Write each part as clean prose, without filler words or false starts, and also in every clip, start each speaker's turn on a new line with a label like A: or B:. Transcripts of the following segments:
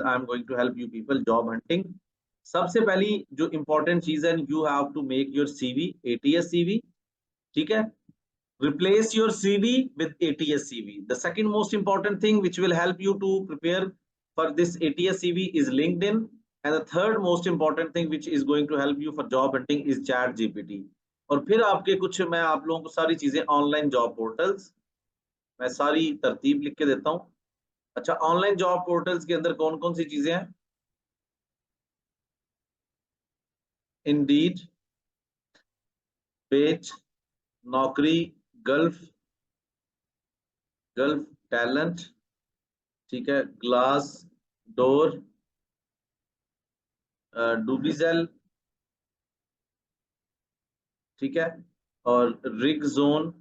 A: I am going to help you people job hunting. सबसे पहली जो इंपॉर्टेंट चीज है, you have to make your CV ATS CV, ठीक है। Replace your CV with ATS CV. The second most important thing which will help you to prepare for this ATS CV is LinkedIn. And the third most important thing which is going to help you for job hunting is Chat GPT. और फिर आपके कुछ, मैं आप लोगों को सारी चीजें ऑनलाइन जॉब पोर्टल्स, मैं सारी तरतीब लिख के देता हूँ। अच्छा, ऑनलाइन जॉब पोर्टल्स के अंदर कौन कौन सी चीजें हैं? इंडीड, पेज, नौकरी, गल्फ, गल्फ टैलेंट, ठीक है, ग्लास डोर, डूबीजेल, ठीक है, और रिग जोन,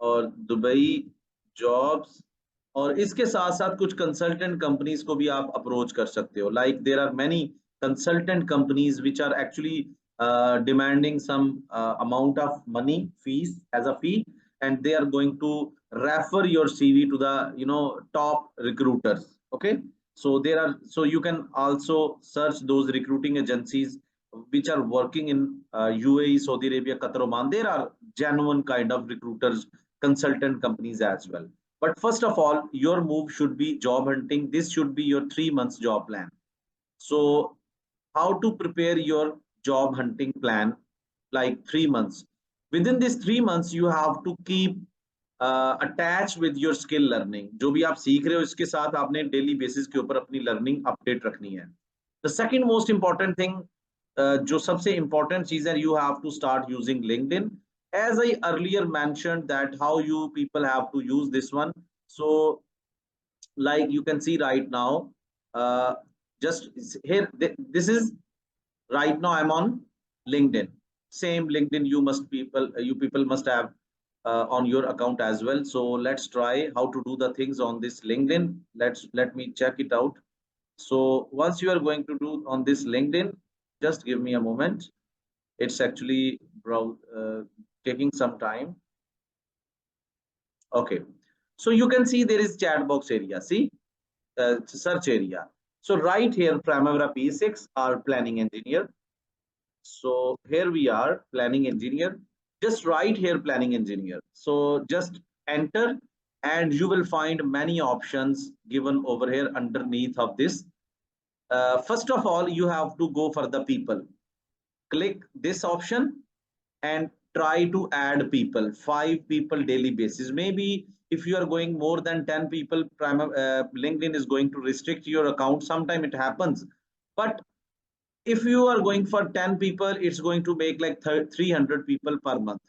A: और दुबई जॉब्स। और इसके साथ साथ कुछ कंसल्टेंट कंपनीज को भी आप अप्रोच कर सकते हो। Like there are many consultant companies which are actually demanding some amount of money fees as a fee, and they are going to refer your CV to the top recruiters. Okay, so there are, so you can also search those recruiting agencies which are working in UAE, Saudi Arabia, Qatar, Oman. There are genuine kind of recruiters, consultant companies as well. But first of all, your move should be job hunting. This should be your 3 months job plan. So how to prepare your job hunting plan, like 3 months. Within these 3 months, you have to keep attached with your skill learning. जो भी आप सीख रहे हो, इसके साथ आपने daily basis के ऊपर अपनी लर्निंग अपडेट रखनी है। The second most important thing, जो सबसे important चीज है, you have to start using LinkedIn. As I earlier mentioned that how you people have to use this one. So like you can see right now, just here, this is right now I'm on LinkedIn. Same LinkedIn you people must have on your account as well. So let's try how to do the things on this LinkedIn. Let me check it out. So once you are going to do on this LinkedIn, just give me a moment. It's actually taking some time. Okay, so you can see there is chat box area. See, search area. So right here, Primavera P6 are planning engineer. So here we are, planning engineer. Just right here, planning engineer. So just enter and you will find many options given over here underneath of this. First of all, you have to go for the people. Click this option and try to add people, 5 people daily basis. Maybe if you are going more than 10 people, LinkedIn is going to restrict your account. Sometime it happens. But if you are going for 10 people, it's going to make like 300 people per month.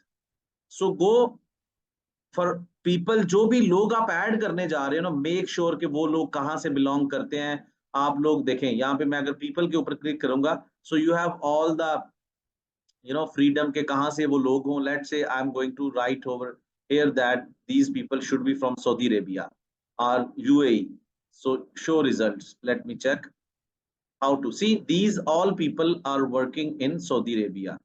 A: So go for people, जो भी लोग आप add करने जा रहे हो ना, make sure कि वो लोग कहाँ से बिलोंग करते हैं। आप लोग देखें यहाँ पे, मैं अगर पीपल के ऊपर क्लिक करूंगा, सो you have all the freedom के कहाँ से वो लोग हों. Let's say I'm going to write over here that these people should be from Saudi Arabia or UAE. So show results. Let me check how to see. These all people are working in Saudi Arabia.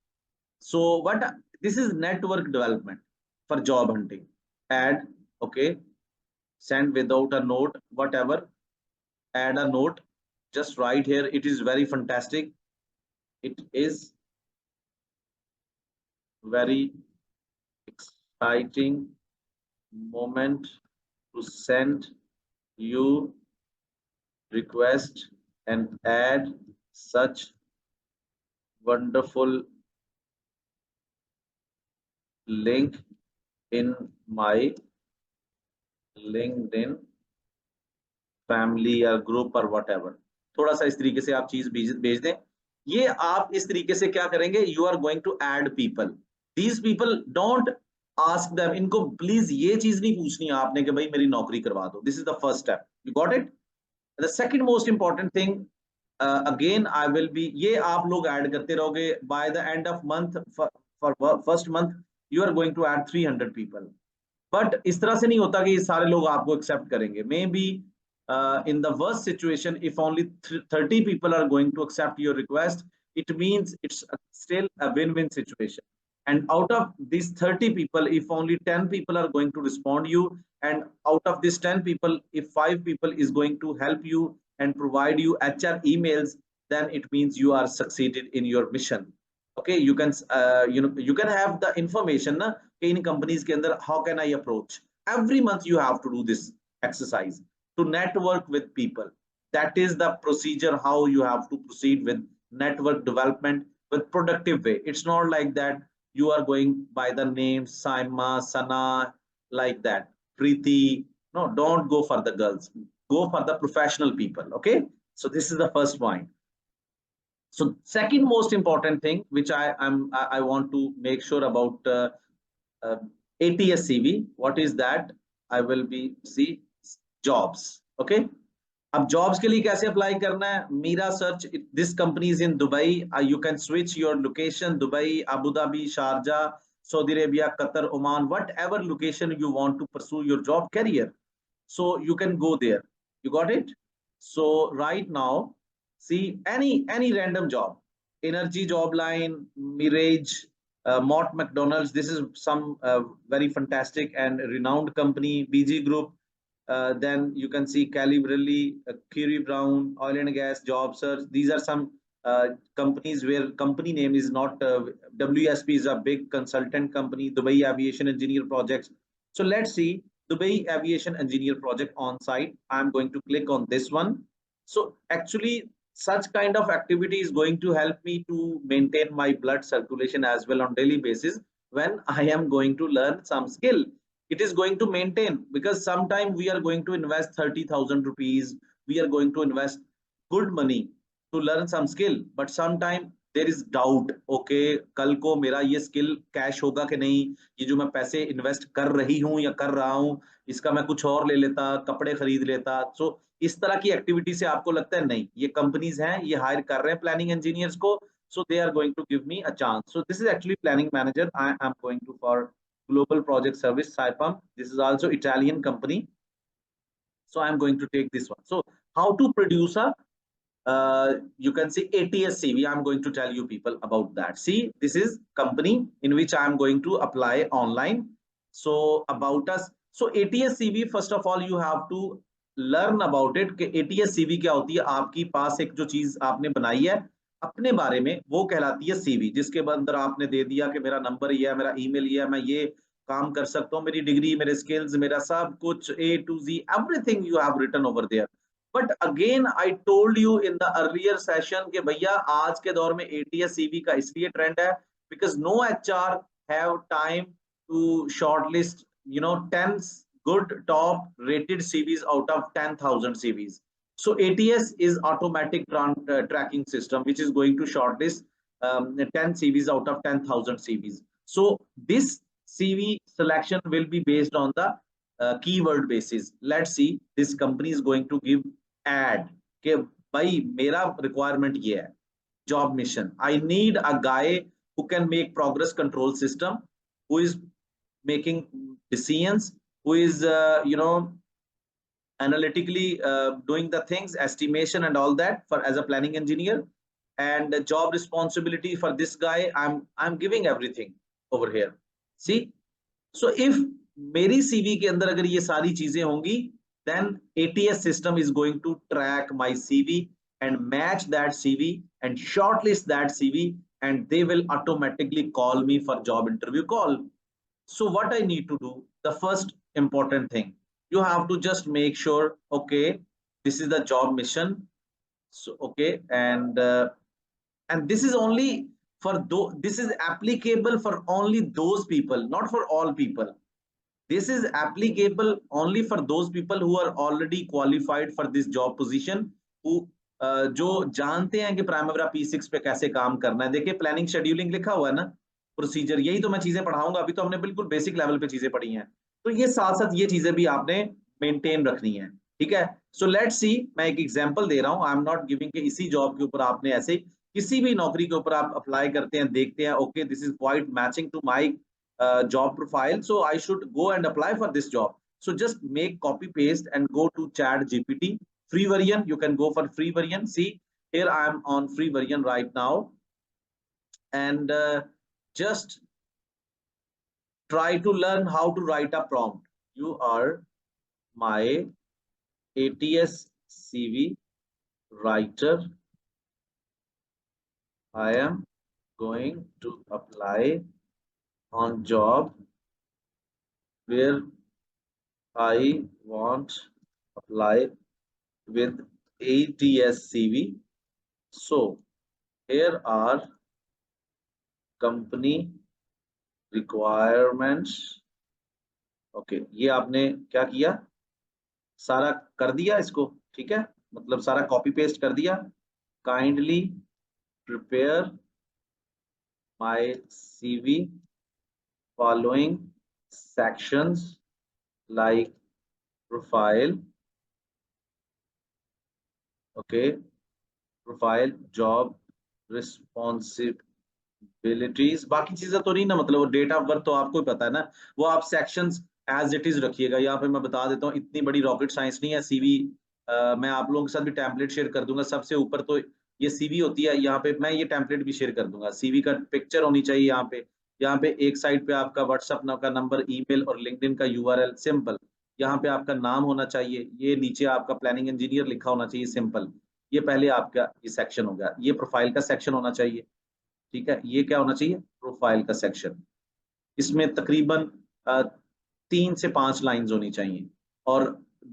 A: So what this is network development for job hunting. Add, okay, send without a note, whatever, add a note, just right here. It is very fantastic. It is very exciting moment to send you request and add such wonderful link in my LinkedIn family or group or whatever. थोड़ा सा इस तरीके से आप चीज भेज दें। ये आप इस तरीके से क्या करेंगे, you are going to add people. These people don't ask them, इनको प्लीज ये चीज नहीं पूछनी है आपने कि भाई मेरी नौकरी करवा दो. This is the first step. You got it. The second most important thing, again I will be, ये आप लोग ऐड करते रहोगे. By the end of month, for first month you are going to add 300 people. But इस तरह से नहीं होता कि सारे लोग आपको एक्सेप्ट करेंगे. May be in the worst situation, if only 30 people are going to accept your request, it means it's still a win-win situation. And out of these 30 people, if only 10 people are going to respond you, and out of these 10 people, if 5 people is going to help you and provide you HR emails, then it means you are succeeded in your mission. Okay, you can you can have the information na in companies ke andar how can I approach. Every month you have to do this exercise to network with people. That is the procedure how you have to proceed with network development with productive way. It's not like that you are going by the name Saima, Sana, like that, Preeti. No, don't go for the girls, go for the professional people. Okay, so this is the first point. So second most important thing which I want to make sure about uh, ATS CV. What is that? I will be see jobs. Okay. अब jobs के लिए कैसे apply करना है? Mira search. This company is in Dubai. You can switch your location: Dubai, Abu Dhabi, Sharjah, Saudi Arabia, Qatar, Oman, whatever location you want to pursue your job career. So you can go there. You got it? So right now, see any random job, energy job line, Mirage, Mott McDonald's. This is some very fantastic and renowned company. BG Group. Then you can see Calibrelli, Curie Brown, Oil and Gas, Job Search. These are some companies where company name is not WSP is a big consultant company. Dubai Aviation Engineer Projects. So let's see Dubai Aviation Engineer Project on site. I'm going to click on this one. So actually, such kind of activity is going to help me to maintain my blood circulation as well on daily basis when I am going to learn some skill. It is going to maintain because sometime we are going to invest 30,000 rupees. We are going to invest good money to learn some skill, but sometime there is doubt. Okay, कल को मेरा ये skill cash होगा कि नहीं, ये जो मैं पैसे invest कर रही हूँ या कर रहा हूँ, इसका मैं कुछ और ले लेता, कपड़े खरीद लेता. So इस तरह की एक्टिविटी से आपको लगता है नहीं, ये कंपनीज हैं, ये हायर कर रहे हैं प्लानिंग इंजीनियर्स को, so they are going to give me a chance. So this is actually planning manager. I am going to for global project service Saipem. This is also Italian company, so I am going to take this one. So how to produce a you can see ATS CV. I'm going to tell you people about that. See, this is company in which I'm going to apply online. So about us. So ATS CV, first of all, you have to learn about it कि ATS CV क्या होती है. आपकी पास एक जो चीज आपने बनाई है अपने बारे में, वो कहलाती है CV, जिसके अंदर आपने दे दिया कि मेरा नंबर ये है, मेरा ईमेल ये है, मैं ये काम कर सकता हूँ, मेरी डिग्री, मेरे स्किल्स, मेरा सब कुछ A to Z, everything you have written over there. But again I told you in the earlier session कि भैया आज के दौर में एटीएस सीवी का इसलिए ट्रेंड है because no HR have time to shortlist 10 good top rated CVs out of 10,000 CVs. So ATS is automatic tracking system which is going to shortlist 10 CVs out of 10,000 CVs. So this CV selection will be based on the keyword basis. Let's see, this company is going to give ad कि भाई मेरा requirement ये है, job mission. I need a guy who can make progress control system, who is making decisions, who is analytically doing the things, estimation and all that for as a planning engineer. And the job responsibility for this guy, I'm giving everything over here. See, so if मेरी CV के अंदर अगर ये सारी चीजें होंगी, then ATS system is going to track my CV and match that CV and shortlist that CV, and they will automatically call me for job interview call. So what I need to do, the first important thing, you have to just make sure, okay, this is the job mission. So okay, and this is only for this is applicable for only those people, not for all people. This is applicable only for those people who are already qualified for this job position, who जो जानते हैं कि primary P6 पे कैसे काम करना है. देखिए प्लानिंग शेड्यूलिंग लिखा हुआ है ना, प्रोसीजर, यही तो मैं चीजें पढ़ाऊंगा. अभी तो हमने बिल्कुल बेसिक लेवल पे चीजें पढ़ी हैं, तो ये साथ साथ ये चीजें भी आपने मेंटेन रखनी है. ठीक है, सो लेट्स सी, मैं एक एग्जांपल दे रहा हूं. आई एम नॉट गिविंग कि इसी जॉब के ऊपर आपने ऐसे किसी भी नौकरी के ऊपर आप अप्लाई करते हैं, देखते हैं okay this is quite matching to my job profile, so I should go and apply for this job. So just make copy paste and go to Chat GPT free version. You can go for free version. See, here I am on free version right now, and just try to learn how to write a prompt. You are my ATS CV writer, I am going to apply on job where I want apply with ATS CV. So here are company requirements. Okay, ये आपने क्या किया, सारा कर दिया इसको, ठीक है, मतलब सारा कॉपी पेस्ट कर दिया। Kindly prepare my CV following sections like profile, okay, profile, job responsibilities, बाकी चीजें तो नहीं ना, मतलब वो डेट ऑफ बर्थ तो आपको ही पता है ना, वो आप सेक्शंस एज इट इज रखिएगा। यहाँ पे मैं बता देता हूँ, इतनी बड़ी रॉकेट साइंस नहीं है। सीवी मैं आप लोगों के साथ भी टेम्पलेट शेयर कर दूंगा। सबसे ऊपर तो ये सीवी होती है, यहाँ पे मैं ये टेम्पलेट भी शेयर कर दूंगा। सीवी का पिक्चर होनी चाहिए यहाँ पे। यहाँ पे एक साइड पे आपका व्हाट्सएप का नंबर, ईमेल और लिंक्डइन का यूआरएल सिंपल। यहाँ पे आपका नाम होना चाहिए, ये नीचे आपका प्लानिंग इंजीनियर लिखा होना चाहिए सिंपल। ये पहले आपका ये सेक्शन हो गया। ये प्रोफाइल का सेक्शन होना चाहिए, ठीक है। ये क्या होना चाहिए, प्रोफाइल का सेक्शन। इसमें तकरीबन 3 से 5 लाइंस होनी चाहिए। और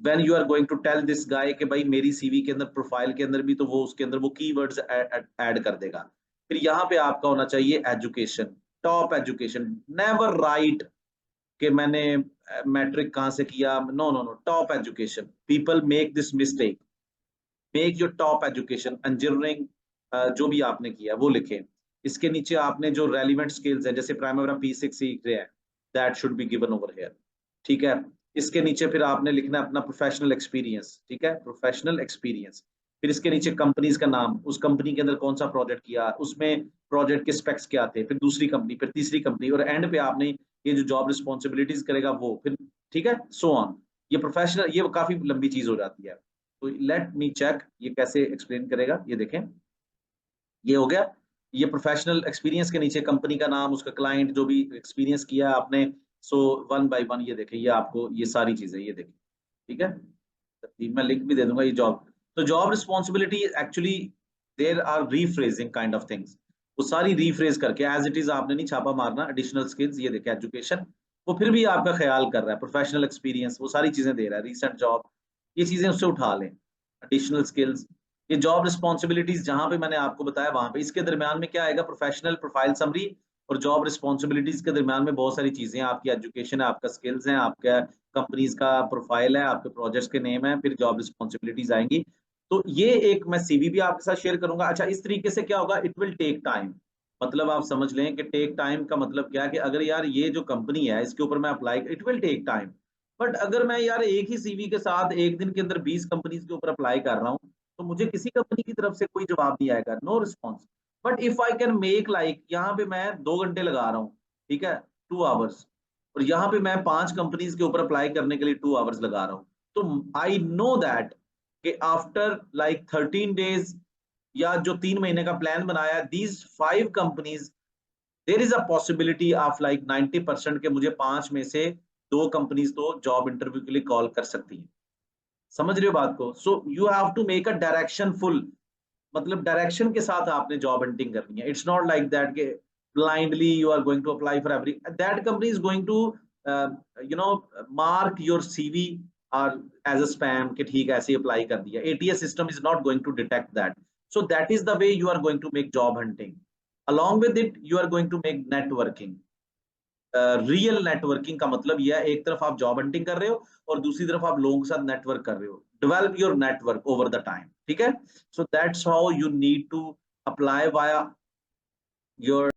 A: when you are going to tell this guy कि भाई मेरी सीवी के अंदर, प्रोफाइल के अंदर भी, तो वो उसके अंदर वो कीवर्ड्स ऐड कर देगा। फिर यहाँ पे आपका होना चाहिए education, top education. Never write कि मैंने मैट्रिक कहाँ से किया, no no no, top education. People make this mistake. Make your top education, engineering जो भी आपने किया वो लिखे। इसके नीचे आपने जो रेलिवेंट स्किल्स है, जैसे प्राइमरी P6 सीख रहे हैं, that should be given over here, ठीक है। इसके नीचे फिर आपने लिखना है अपना प्रोफेशनल एक्सपीरियंस, ठीक है, प्रोफेशनल एक्सपीरियंस। फिर इसके नीचे कंपनीज का नाम, उस कंपनी के अंदर कौन सा प्रोजेक्ट किया, उसमें प्रोजेक्ट के स्पेक्स क्या थे, फिर दूसरी कंपनी, फिर तीसरी कंपनी, और एंड पे आपने ये जो जॉब रिस्पॉन्सिबिलिटीज करेगा वो, फिर ठीक है, सो ऑन। ये प्रोफेशनल, ये काफी लंबी चीज हो जाती है। तो लेट मी चेक ये कैसे एक्सप्लेन करेगा। ये देखें, ये हो गया। ये प्रोफेशनल एक्सपीरियंस के नीचे कंपनी का नाम, उसका क्लाइंट, जो भी एक्सपीरियंस किया आपने। सो वन बाय वन ये देखें, ये आपको ये सारी चीजें ये देखें, ठीक है। तरतीब में लिंक भी दे दूंगा। ये जॉब, तो job responsibility actually there are rephrasing kind of things. वो सारी रीफ्रेज करके एज इट इज आपने नहीं छापा मारना। एडिशनल स्किल्स, ये देखें एजुकेशन, वो फिर भी आपका ख्याल कर रहा है। प्रोफेशनल एक्सपीरियंस, वो सारी चीजें दे रहा है। रिसेंट जॉब, ये चीजें उससे उठा लें। एडिशनल स्किल्स, ये जॉब रिस्पॉन्सिबिलिटीज जहां पे मैंने आपको बताया वहां पे, इसके दरमियान में क्या आएगा, प्रोफेशनल प्रोफाइल समरी। और जॉब रिस्पॉन्सिबिलिटीज के दरमियान में बहुत सारी चीजें हैं, आपकी एजुकेशन है, आपका स्किल्स है, आपका कंपनीज का प्रोफाइल है, आपके प्रोजेक्ट्स के नेम है, फिर जॉब रिस्पॉन्सिबिलिटीज आएंगी। तो ये एक मैं सीवी भी आपके साथ शेयर करूंगा। अच्छा, इस तरीके से क्या होगा, इट विल टेक टाइम। मतलब आप समझ लें कि टेक टाइम का मतलब क्या है, कि अगर यार ये जो कंपनी है इसके ऊपर मैं apply, it will take time. But अगर मैं यार एक ही सीवी के साथ एक दिन के अंदर 20 कंपनीज के ऊपर अप्लाई कर रहा हूँ, तो मुझे किसी कंपनी की तरफ से कोई जवाब नहीं आएगा, no response. But if I can make like, यहाँ पे मैं 2 घंटे लगा रहा हूँ, ठीक है, 2 आवर्स, और यहाँ पे मैं 5 कंपनीज के ऊपर अप्लाई करने के लिए 2 आवर्स लगा रहा हूँ। तो आई नो दैट कि आफ्टर लाइक 13 डेज, या जो 3 महीने का प्लान बनाया, these 5 companies, there is a possibility of like 90% के मुझे 5 में से 2 कंपनीज तो जॉब इंटरव्यू के लिए कॉल कर सकती हैं। समझ रहे हो बात को। So you have to make a direction full, मतलब डायरेक्शन के साथ आपने जॉब हंटिंग करनी है। इट्स नॉट लाइक दैट के blindly you are going to apply for every, that company is going to you know mark your CV or as a spam कि ठीक है ऐसे अप्लाई कर दिया। ATS system is not going to detect that. So that is the way you are going to make job hunting. Along with it you are going to make networking. Real networking का मतलब यह है, एक तरफ आप job hunting कर रहे हो और दूसरी तरफ आप लोगों के साथ नेटवर्क कर रहे हो। Develop your network over the time, ठीक है। So that's how you need to apply via your